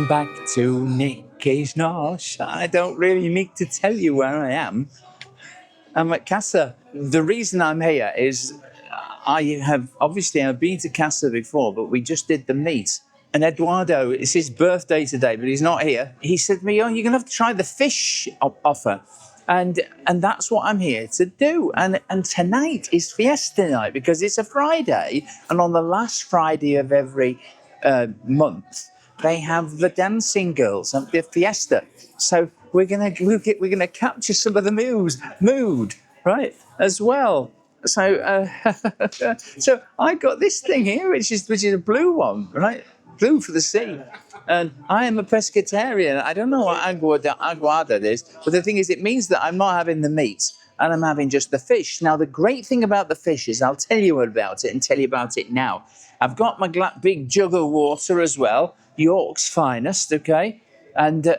Welcome back to Nikki's Nosh. I don't really need to tell you where I am. I'm at Casa. The reason I'm here is I've been to Casa before, but we just did the meat. And Eduardo, it's his birthday today, but he's not here. He said to me, "Oh, you're gonna have to try the fish offer," and that's what I'm here to do. And tonight is Fiesta Night because it's a Friday, and on the last Friday of every month, they have the dancing girls and the fiesta. So we're gonna capture some of the mood, right, as well. So so I got this thing here, which is a blue one, right? Blue for the sea. And I am a pescatarian. I don't know what aguada is, but the thing is, it means that I'm not having the meat and I'm having just the fish. Now, the great thing about the fish is I'll tell you about it and tell you about it now. I've got my big jug of water as well, York's finest, okay? And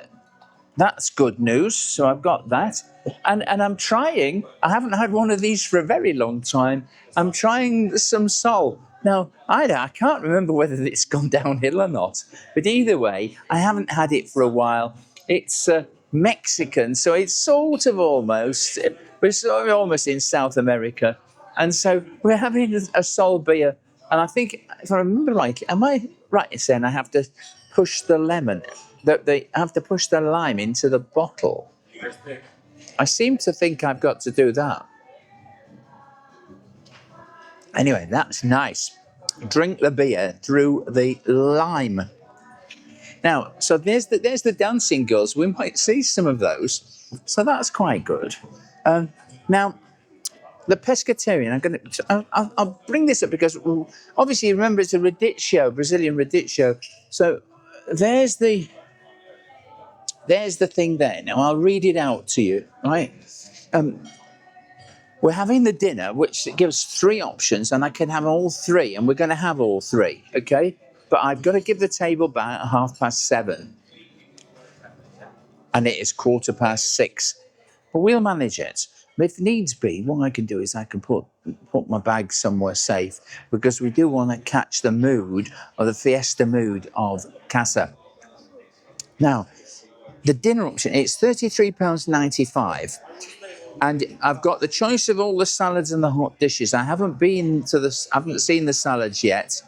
that's good news. So I've got that. And I'm trying, I haven't had one of these for a very long time. I'm trying some sole. Now, I can't remember whether it's gone downhill or not. But either way, I haven't had it for a while. It's Mexican, so it's sort of almost, we're sort of almost in South America. And so we're having a sole beer. And I think, if I remember rightly, am I right in saying I have to push the lemon, I have to push the lime into the bottle? I seem to think I've got to do that. Anyway, that's nice. Drink the beer through the lime. Now, so there's the dancing girls. We might see some of those. So that's quite good. Now, the pescatarian, I'll bring this up because obviously, remember, it's a Rodizio, Brazilian Rodizio. So there's the thing there. Now, I'll read it out to you, right? We're having the dinner, which gives 3 options, and I can have all 3, and we're going to have all 3, okay? But I've got to give the table back at 7:30, and it is 6:15. But we'll manage it. If needs be, what I can do is I can put my bag somewhere safe, because we do want to catch the mood, or the fiesta mood of Casa. Now, the dinner option, it's £33.95. And I've got the choice of all the salads and the hot dishes. I haven't seen the salads yet.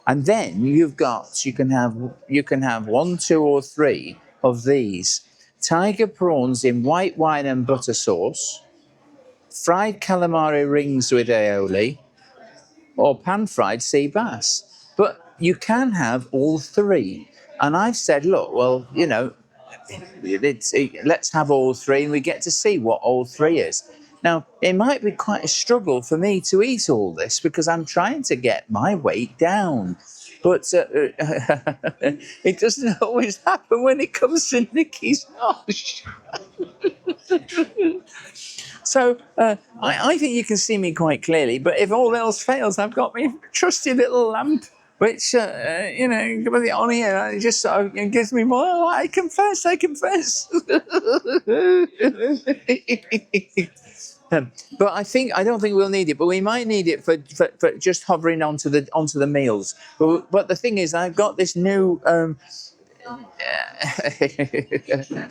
And then you can have 1, 2, or 3 of these: tiger prawns in white wine and butter sauce, fried calamari rings with aioli, or pan-fried sea bass. But you can have all 3. And I've said, look, well, let's have all 3 and we get to see what all 3 is. Now, it might be quite a struggle for me to eat all this because I'm trying to get my weight down. But it doesn't always happen when it comes to Nikki's Nosh. So I think you can see me quite clearly. But if all else fails, I've got my trusty little lamp, which, with it on here, it just sort of gives me more. Oh, I confess. But I don't think we'll need it. But we might need it for just hovering onto the meals. But the thing is, I've got this new.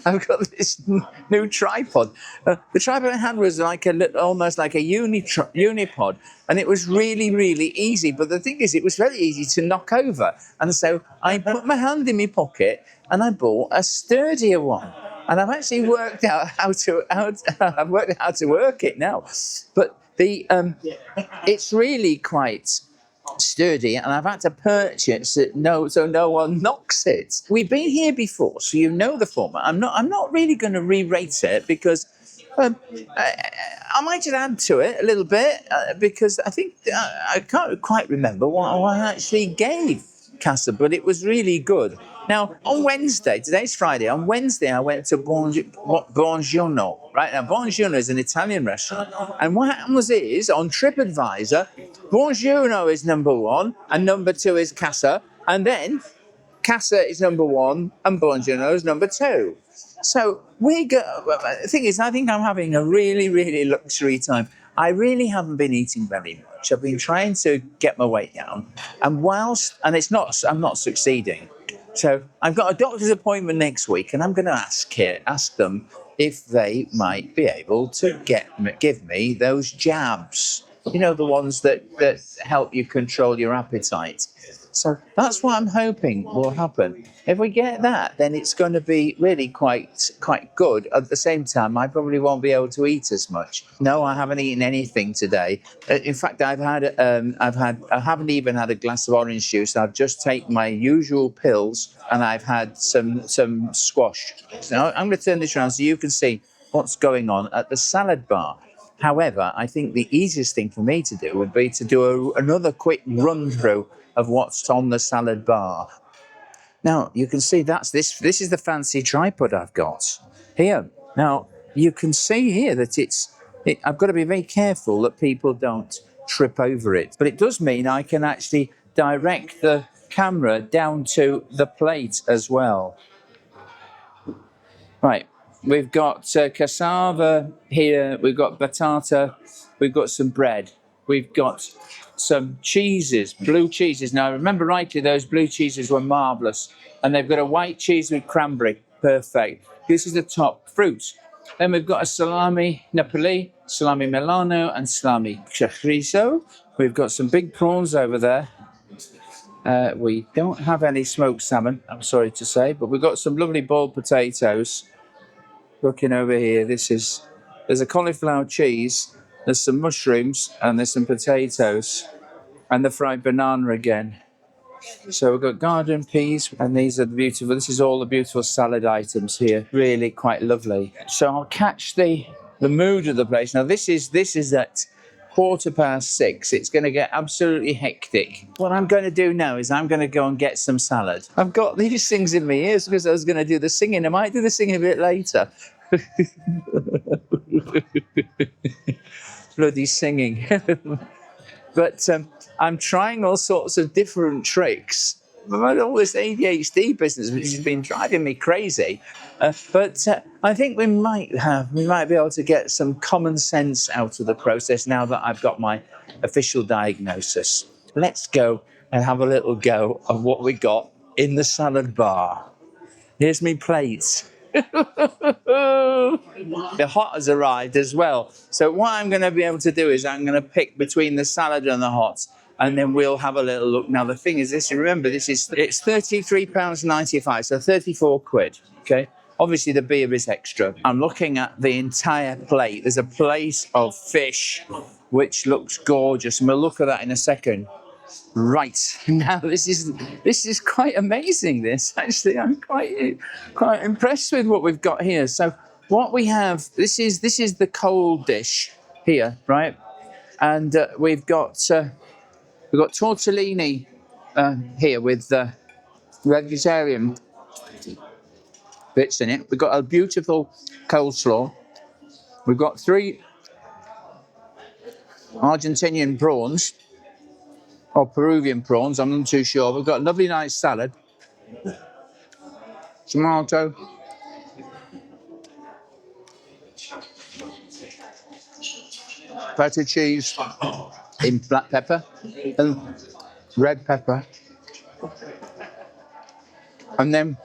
I've got this new tripod. The tripod I had was almost like a unipod, and it was really, really easy. But the thing is, it was very easy to knock over, and so I put my hand in my pocket and I bought a sturdier one. And I've actually worked out how to work it now. But it's really quite sturdy, and I've had to purchase it so no one knocks it. We've been here before, so you know the format. I'm not really going to re-rate it because I might just add to it a little bit because I think I can't quite remember what I actually gave Casa, but it was really good. Now, on Wednesday, today's Friday, on Wednesday I went to Buongiorno. Right now, Buongiorno is an Italian restaurant. And what happens is, on TripAdvisor, Buongiorno is number 1, and number 2 is Casa. And then Casa is number 1, and Buongiorno is number 2. So the thing is, I think I'm having a really, really luxury time. I really haven't been eating very much. I've been trying to get my weight down. And I'm not succeeding. So I've got a doctor's appointment next week, and I'm going to ask them if they might be able to give me those jabs. You know, the ones that help you control your appetite. So that's what I'm hoping will happen. If we get that, then it's going to be really quite good. At the same time, I probably won't be able to eat as much. No, I haven't eaten anything today. In fact, I haven't even had a glass of orange juice. I've just taken my usual pills, and I've had some squash. So I'm going to turn this around so you can see what's going on at the salad bar. However, I think the easiest thing for me to do would be to do another quick run through of what's on the salad bar. Now, you can see this is the fancy tripod I've got here. Now, you can see here that I've got to be very careful that people don't trip over it. But it does mean I can actually direct the camera down to the plate as well. Right, we've got cassava here, we've got batata, we've got some bread, we've got some cheeses, blue cheeses. Now, I remember rightly, those blue cheeses were marvellous. And they've got a white cheese with cranberry, perfect. This is the top fruit. Then we've got a salami Napoli, salami Milano, and salami chorizo. We've got some big prawns over there. We don't have any smoked salmon, I'm sorry to say, but we've got some lovely boiled potatoes. Looking over here, there's a cauliflower cheese, there's some mushrooms, and there's some potatoes, and the fried banana again. So we've got garden peas, and these are beautiful. This is all the beautiful salad items here. Really quite lovely. So I'll catch the mood of the place. Now this is at 6:15. It's going to get absolutely hectic. What I'm going to do now is I'm going to go and get some salad. I've got these things in my ears because I was going to do the singing. I might do the singing a bit later. Bloody singing. But I'm trying all sorts of different tricks. All this ADHD business, which has been driving me crazy. But I think we might be able to get some common sense out of the process now that I've got my official diagnosis. Let's go and have a little go of what we got in the salad bar. Here's me plates. The hot has arrived as well. So what I'm going to be able to do is I'm going to pick between the salad and the hot, and then we'll have a little look. Now the thing is this, remember it's £33.95, so 34 quid, okay? Obviously the beer is extra. I'm looking at the entire plate. There's a plate of fish, which looks gorgeous, and we'll look at that in a second. Right, now this is quite amazing. This actually, I'm quite impressed with what we've got here. So what we have, this is the cold dish here, right? And we've got tortellini here with vegetarian bits in it. We've got a beautiful coleslaw. We've got 3 Argentinian prawns. Or Peruvian prawns, I'm not too sure. We've got a lovely nice salad. Tomato. Feta cheese in black pepper and red pepper. And then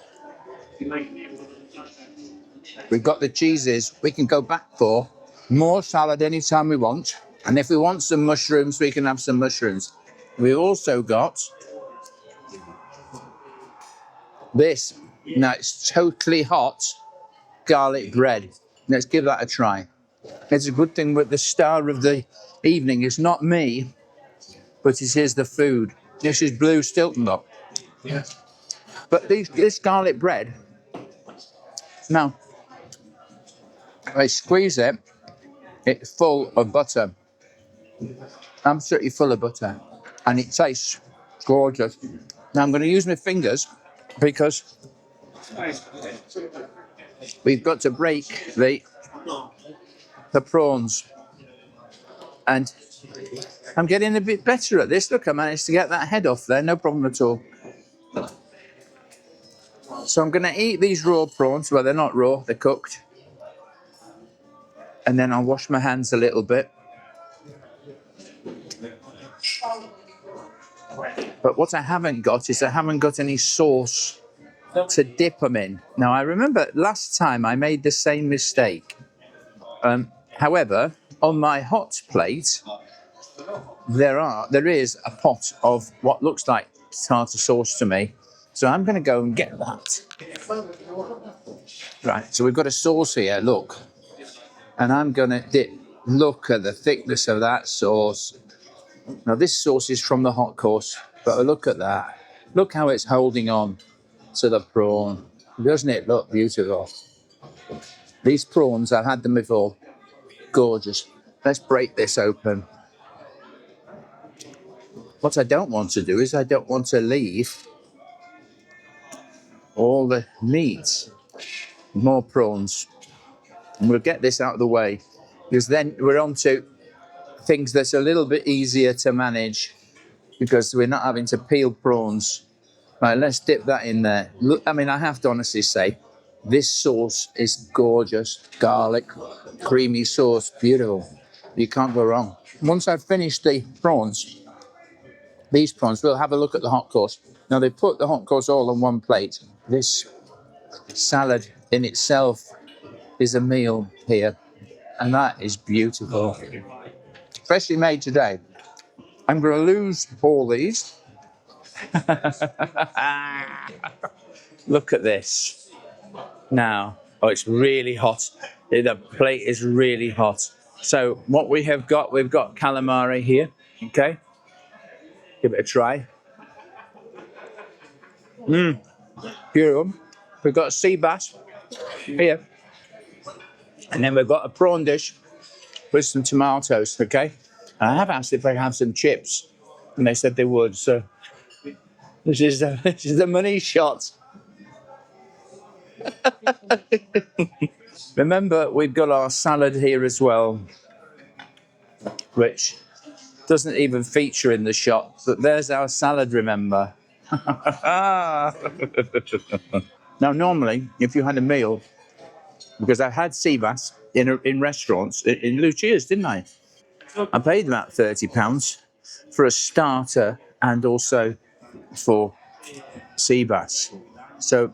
we've got the cheeses we can go back for. More salad anytime we want. And if we want some mushrooms, we can have some mushrooms. We also got this. Now it's totally hot garlic bread. Let's give that a try. It's a good thing with the star of the evening. It's not me, but it is the food. This is blue Stilton though. Yeah. But this garlic bread, now, I squeeze it, it's full of butter. Absolutely full of butter. And it tastes gorgeous. Now I'm going to use my fingers because we've got to break the prawns. And I'm getting a bit better at this. Look, I managed to get that head off there, no problem at all. So I'm going to eat these raw prawns. Well, they're not raw, they're cooked. And then I'll wash my hands a little bit. But what I haven't got is I haven't got any sauce to dip them in. Now, I remember last time I made the same mistake. However, on my hot plate, there is a pot of what looks like tartar sauce to me. So I'm going to go and get that. Right, so we've got a sauce here, look. And I'm going to dip. Look at the thickness of that sauce. Now, this sauce is from the hot course, but look at that. Look how it's holding on to the prawn. Doesn't it look beautiful? These prawns, I've had them before. Gorgeous. Let's break this open. What I don't want to do is I don't want to leave all the meat. More prawns. And we'll get this out of the way because then we're on to things that's a little bit easier to manage because we're not having to peel prawns. Right, let's dip that in there. Look, I mean, I have to honestly say, this sauce is gorgeous. Garlic, creamy sauce, beautiful. You can't go wrong. Once I've finished the prawns, these prawns, we'll have a look at the hot course. Now, they put the hot course all on one plate. This salad in itself is a meal here, and that is beautiful. Freshly made today. I'm going to lose all these. Look at this. Now, oh, it's really hot. The plate is really hot. So what we have got, we've got calamari here, okay? Give it a try. Beautiful. We've got sea bass here. And then we've got a prawn dish with some tomatoes, okay? And I have asked if I can have some chips, and they said they would. So this is the money shot. Remember, we've got our salad here as well, which doesn't even feature in the shot, but there's our salad, remember. Now, normally, if you had a meal, because I had sea bass in restaurants, in Lucia's, didn't I? I paid about £30 for a starter and also for sea bass. So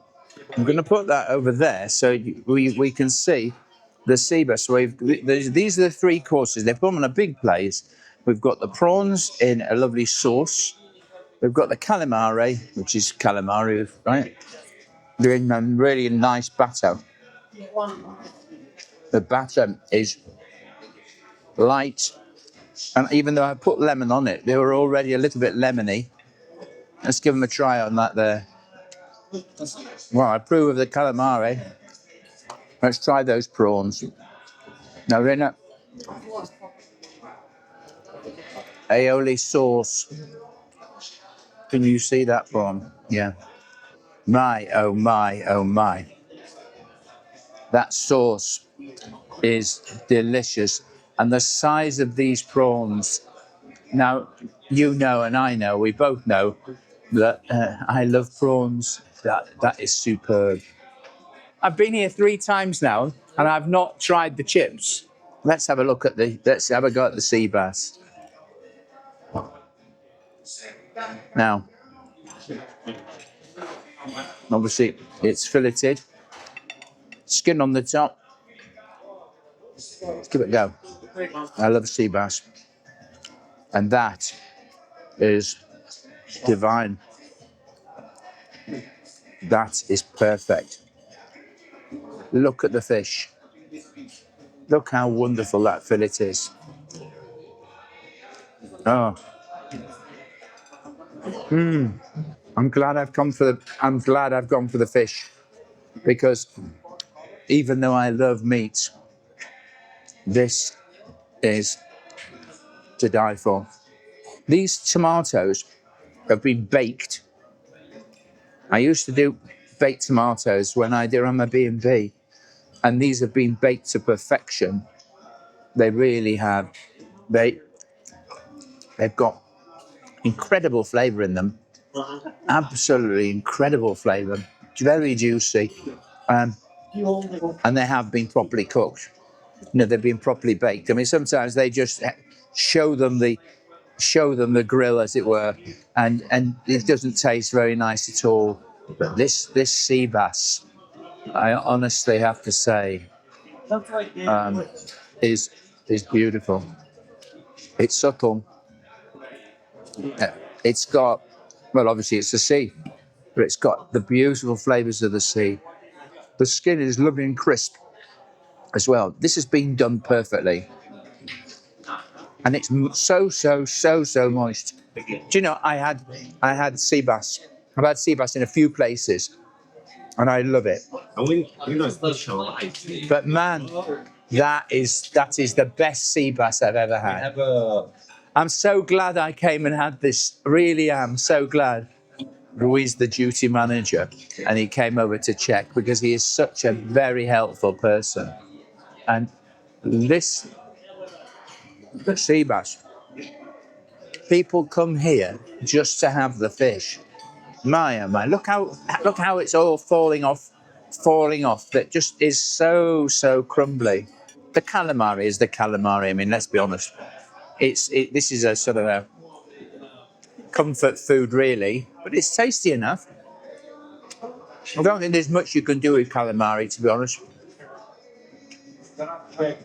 I'm going to put that over there so we can see the sea bass. So these are the three courses. They've put them on a big plate. We've got the prawns in a lovely sauce. We've got the calamari, which is calamari, right? Doing a really nice batter. The batter is light, and even though I put lemon on it, they were already a little bit lemony. Let's give them a try on that there. Well, I approve of the calamari. Let's try those prawns. Now, they're in a aioli sauce. Can you see that prawn? Yeah. My, oh my, oh my. That sauce is delicious. And the size of these prawns. Now, you know and I know, we both know that I love prawns. That is superb. I've been here 3 times now and I've not tried the chips. Let's have a go at the sea bass. Now, obviously it's filleted, skin on the top. Let's give it a go. I love sea bass. And that is divine. That is perfect. Look at the fish. Look how wonderful that fillet is. Oh. I'm glad I've gone for the fish, because even though I love meat, this is to die for. These tomatoes have been baked. I used to do baked tomatoes when I did on my B&B, and these have been baked to perfection. They really have. They've got incredible flavour in them. Absolutely incredible flavour. Very juicy. And they have been properly cooked. They've been properly baked. I mean, sometimes they just show them the grill, as it were, and it doesn't taste very nice at all. But this sea bass, I honestly have to say, is beautiful. It's subtle. It's got, well, obviously it's the sea, but it's got the beautiful flavours of the sea. The skin is lovely and crisp as well. This has been done perfectly, and it's so moist. Do you know I had sea bass. I've had sea bass in a few places, and I love it. But man, that is the best sea bass I've ever had. I'm so glad I came and had this. Really am so glad. Ruiz, the duty manager, and he came over to check because he is such a very helpful person. And this sea bass, people come here just to have the fish. My oh my! Look how it's all falling off. That just is so crumbly. The calamari is the calamari. I mean, let's be honest. This is a sort of a comfort food, really, but it's tasty enough. I don't think there's much you can do with calamari, to be honest.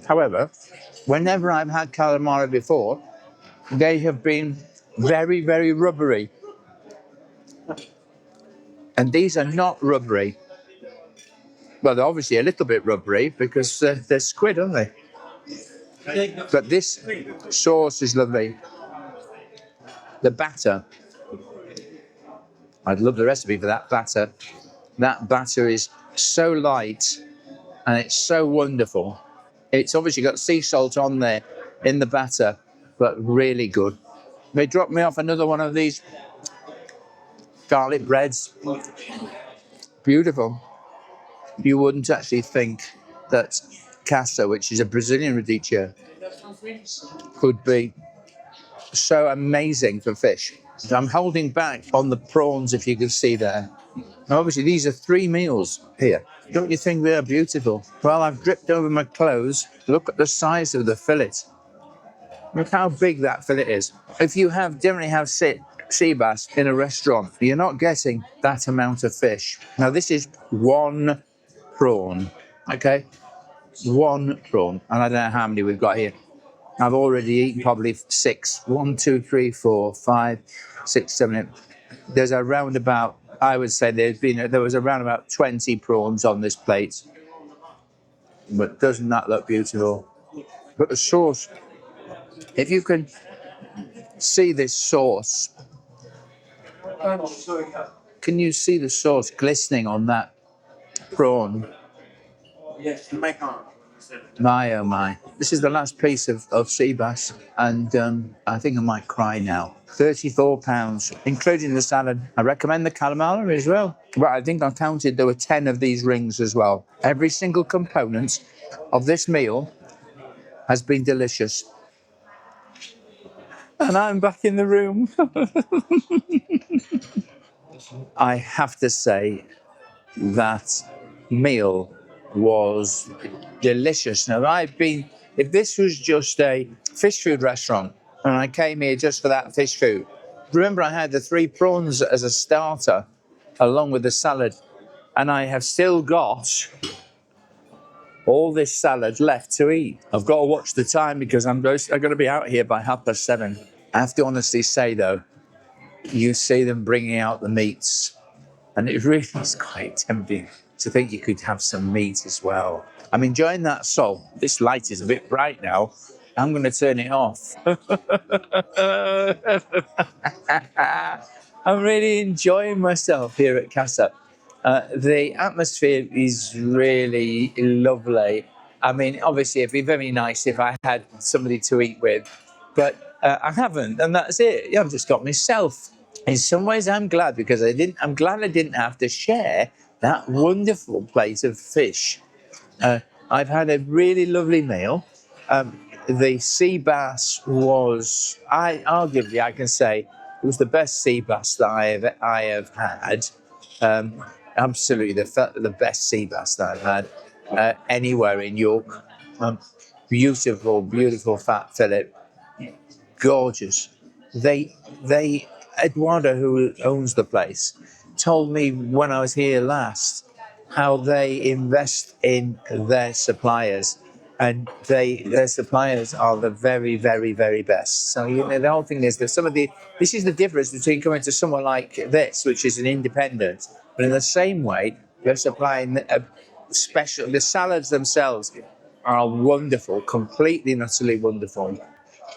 However, whenever I've had calamari before, they have been very rubbery. And these are not rubbery. Well, they're obviously a little bit rubbery because they're squid, aren't they? But this sauce is lovely. The batter, I'd love the recipe for that batter. That batter is so light and it's so wonderful. It's obviously got sea salt on there in the batter, but really good. They dropped me off another one of these garlic breads. Beautiful. You wouldn't actually think that Casa, which is a Brazilian Rodizio, could be so amazing for fish. I'm holding back on the prawns, if you can see there. Now, obviously, these are 3 meals here. Don't you think they're beautiful? Well, I've dripped over my clothes. Look at the size of the fillet. Look how big that fillet is. If you generally have sea bass in a restaurant, you're not getting that amount of fish. Now, this is 1 prawn, okay? 1 prawn, and I don't know how many we've got here. I've already eaten probably 6. 1, 2, 3, 4, 5, 6, 7, 8. There's around about, I would say there was around about 20 prawns on this plate. But doesn't that look beautiful? But the sauce, if you can see this sauce, can you see the sauce glistening on that prawn? Yes, my oh my. This is the last piece of sea bass, and I think I might cry now. £34, including the salad. I recommend the calamari as well. Well, I think I counted there were 10 of these rings as well. Every single component of this meal has been delicious. And I'm back in the room. I have to say that meal was delicious. Now, if this was just a fish food restaurant and I came here just for that fish food, remember I had the 3 prawns as a starter along with the salad, and I have still got all this salad left to eat. I've got to watch the time because I'm going to be out here by 7:30. I have to honestly say, though, you see them bringing out the meats, and it really is quite tempting to think you could have some meat as well. I'm enjoying that salt. This light is a bit bright now. I'm going to turn it off. I'm really enjoying myself here at Casa. The atmosphere is really lovely. I mean, obviously, it'd be very nice if I had somebody to eat with, but I haven't, and that's it. I've just got myself. In some ways, I'm glad because I'm glad I didn't have to share that wonderful plate of fish. I've had a really lovely meal. The sea bass was, arguably, I can say, it was the best sea bass that I have had. Absolutely, the best sea bass that I've had anywhere in York. Beautiful fat fillet, gorgeous. Eduardo, who owns the place, told me when I was here last how they invest in their suppliers, and their suppliers are the very, very, very best. So the whole thing is that this is the difference between coming to someone like this, which is an independent, but in the same way they're supplying a special. The salads themselves are wonderful, completely and utterly wonderful.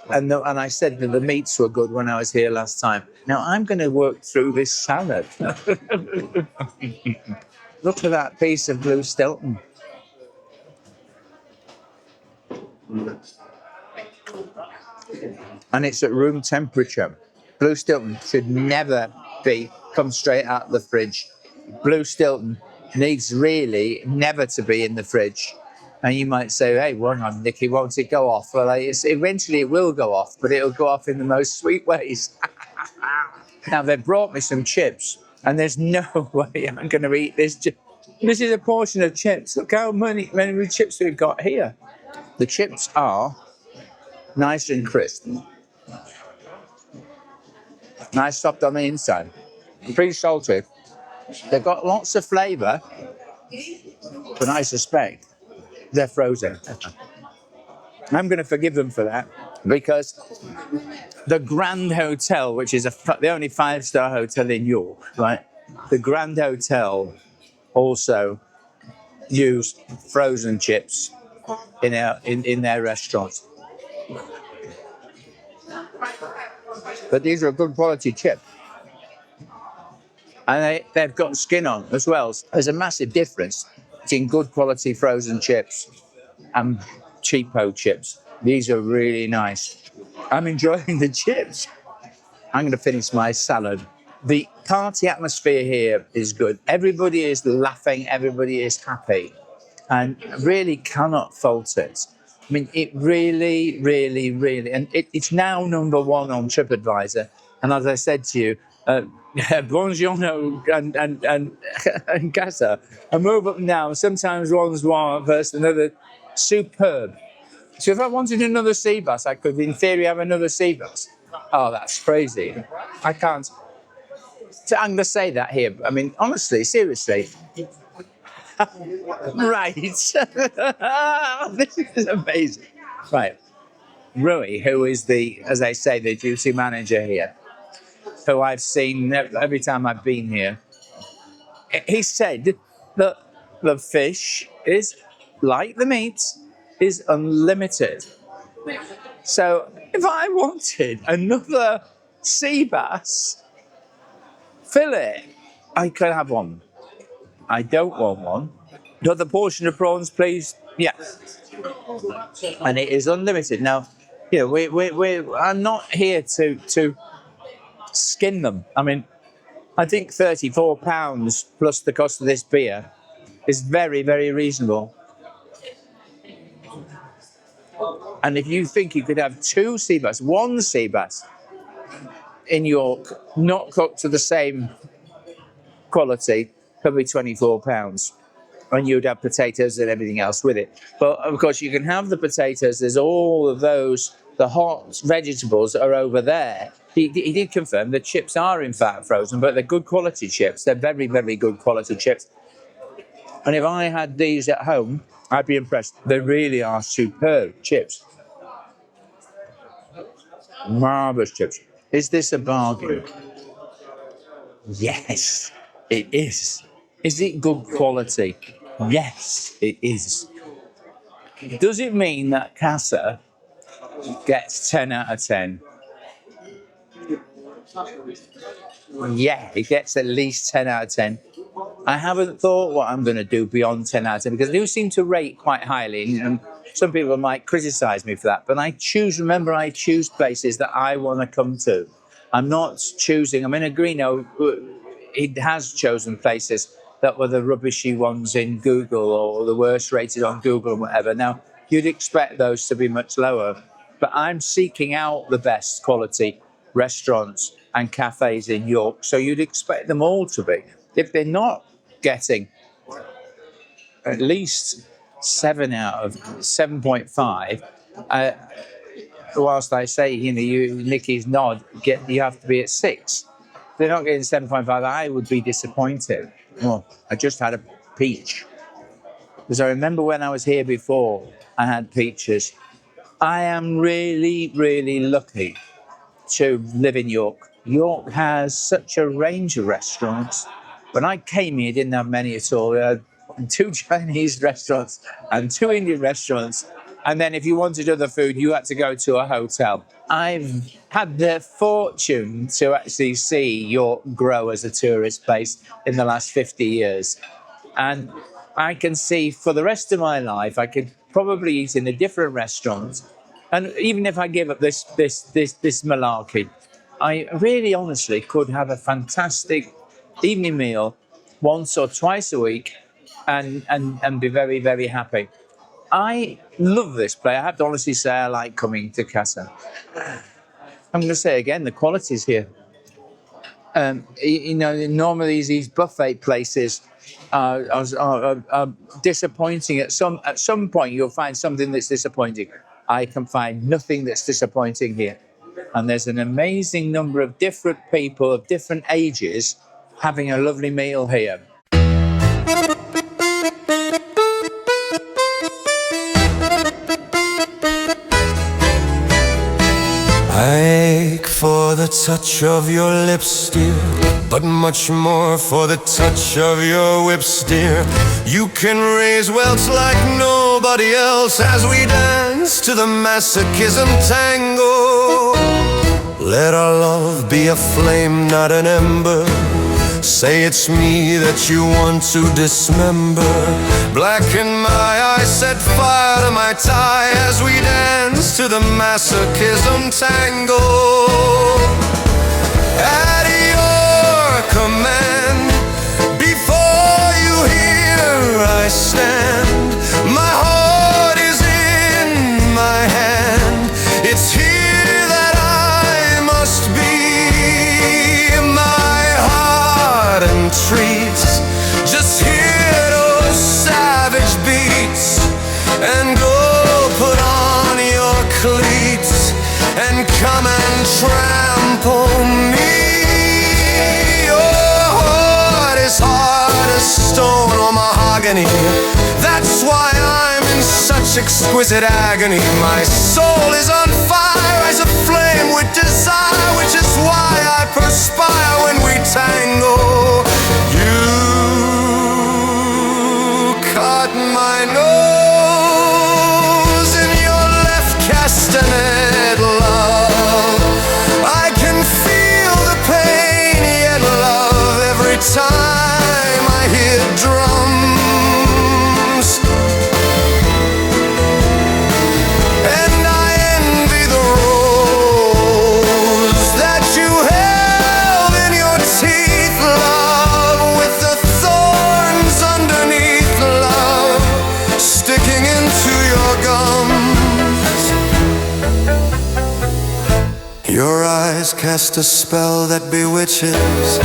And I said that the meats were good when I was here last time. Now I'm going to work through this salad. Look at that piece of blue Stilton. And it's at room temperature. Blue Stilton should never come straight out of the fridge. Blue Stilton needs really never to be in the fridge. And you might say, hey, well, hang on, Nikki, won't it go off? Well, eventually it will go off, but it'll go off in the most sweet ways. Now, they've brought me some chips, and there's no way I'm going to eat this. This is a portion of chips. Look how many chips we've got here. The chips are nice and crisp. Nice soft on the inside. Pretty salty. They've got lots of flavour, but I suspect they're frozen. I'm going to forgive them for that, because the Grand Hotel, which is the only 5-star hotel in York, right? The Grand Hotel also use frozen chips in their restaurants. But these are a good quality chip. And they've got skin on as well. There's a massive difference between good quality frozen chips and cheapo chips. These are really nice. I'm enjoying the chips. I'm going to finish my salad. The party atmosphere here is good. Everybody is laughing. Everybody is happy. And really cannot fault it. I mean, it really, really, really, and it's now number 1 on TripAdvisor. And as I said to you, Buongiorno and Casa, I move up now. Sometimes one's one versus another. Superb. So if I wanted another sea bass, I could, in theory, have another sea bass. Oh, that's crazy. I can't. So I'm going to say that here. I mean, honestly, seriously. Right. This is amazing. Right. Rui, who is as I say, the duty manager here, who I've seen every time I've been here, he said that the fish is, like the meat, is unlimited. So if I wanted another sea bass fillet, I could have one. I don't want one. Another portion of prawns, please. Yeah. And it is unlimited. Now, I'm not here to skin them. I mean, I think £34 plus the cost of this beer is very, very reasonable. And if you think you could have 2 sea bass, 1 sea bass in York, not cooked to the same quality, probably £24. And you'd have potatoes and everything else with it. But of course, you can have the potatoes. There's all of those, the hot vegetables are over there. He did confirm the chips are in fact frozen, but they're good quality chips. They're very, very good quality chips. And if I had these at home, I'd be impressed. They really are superb chips. Marvellous chips. Is this a bargain? Yes, it is. Is it good quality? Yes, it is. Does it mean that Casa gets 10 out of 10? Yeah, it gets at least 10 out of 10. I haven't thought what I'm going to do beyond 10 out of 10, because they do seem to rate quite highly, and some people might criticise me for that, but I choose places that I want to come to. I'm not choosing, I mean, Agrino, it has chosen places that were the rubbishy ones in Google or the worst rated on Google and whatever. Now, you'd expect those to be much lower, but I'm seeking out the best quality restaurants and cafes in York, so you'd expect them all to be. If they're not getting at least 7 out of 7.5, whilst I say, Nikki's nod, you have to be at 6. they're not getting 7.5, I would be disappointed. Oh, I just had a peach. Because I remember when I was here before, I had peaches. I am really, really lucky to live in York. York has such a range of restaurants. When I came here, didn't have many at all. We had 2 Chinese restaurants and 2 Indian restaurants. And then if you wanted other food, you had to go to a hotel. I've had the fortune to actually see York grow as a tourist place in the last 50 years. And I can see for the rest of my life, I could probably eat in a different restaurant. And even if I give up this malarkey, I really honestly could have a fantastic evening meal once or twice a week and be very, very happy. I love this place. I have to honestly say I like coming to Casa. I'm going to say again, the quality's here. Normally these buffet places are disappointing. At some point, you'll find something that's disappointing. I can find nothing that's disappointing here. And there's an amazing number of different people of different ages having a lovely meal here. I ache for the touch of your lips, dear, but much more for the touch of your whips, dear. You can raise welts like nobody else as we dance to the masochism tango. Let our love be a flame, not an ember. Say it's me that you want to dismember. Blacken my eyes, set fire to my tie as we dance to the masochism tango. At your command, before you here I stand. My heart is in my hand. It's here that I must be. My heart entreats. Just hear those savage beats and go put on your cleats and come and trample me. Your heart is hard as stone or mahogany. That's why I'm in such exquisite agony. My soul is on fire as a flame with desire, which is why I perspire when we tango. You caught my nose in your left castanet, love. I can feel the pain, yet love, every time I hear drums. And I envy the rose that you held in your teeth, love, with the thorns underneath, love, sticking into your gums. Your eyes cast a spell that bewitches.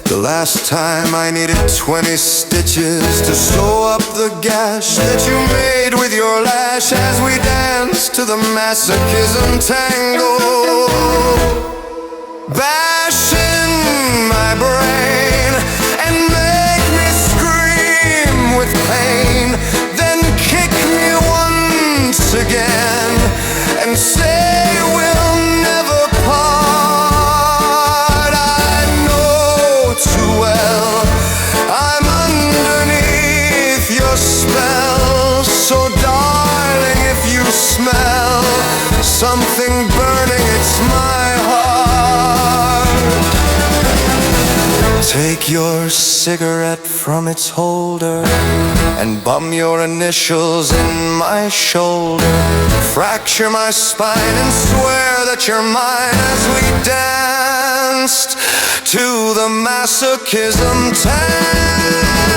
The last time I needed 20 stitches to sew up the gash that you made with your lash as we danced to the masochism tango. Bash in my brain and make me scream with pain, then kick me once again and say we'll never part. I know too well I'm underneath your spell. So darling, if you smell something burning, it's my heart. Take your cigarette from its holder and bum your initials in my shoulder. Fracture my spine and swear that you're mine as we danced to the masochism tango.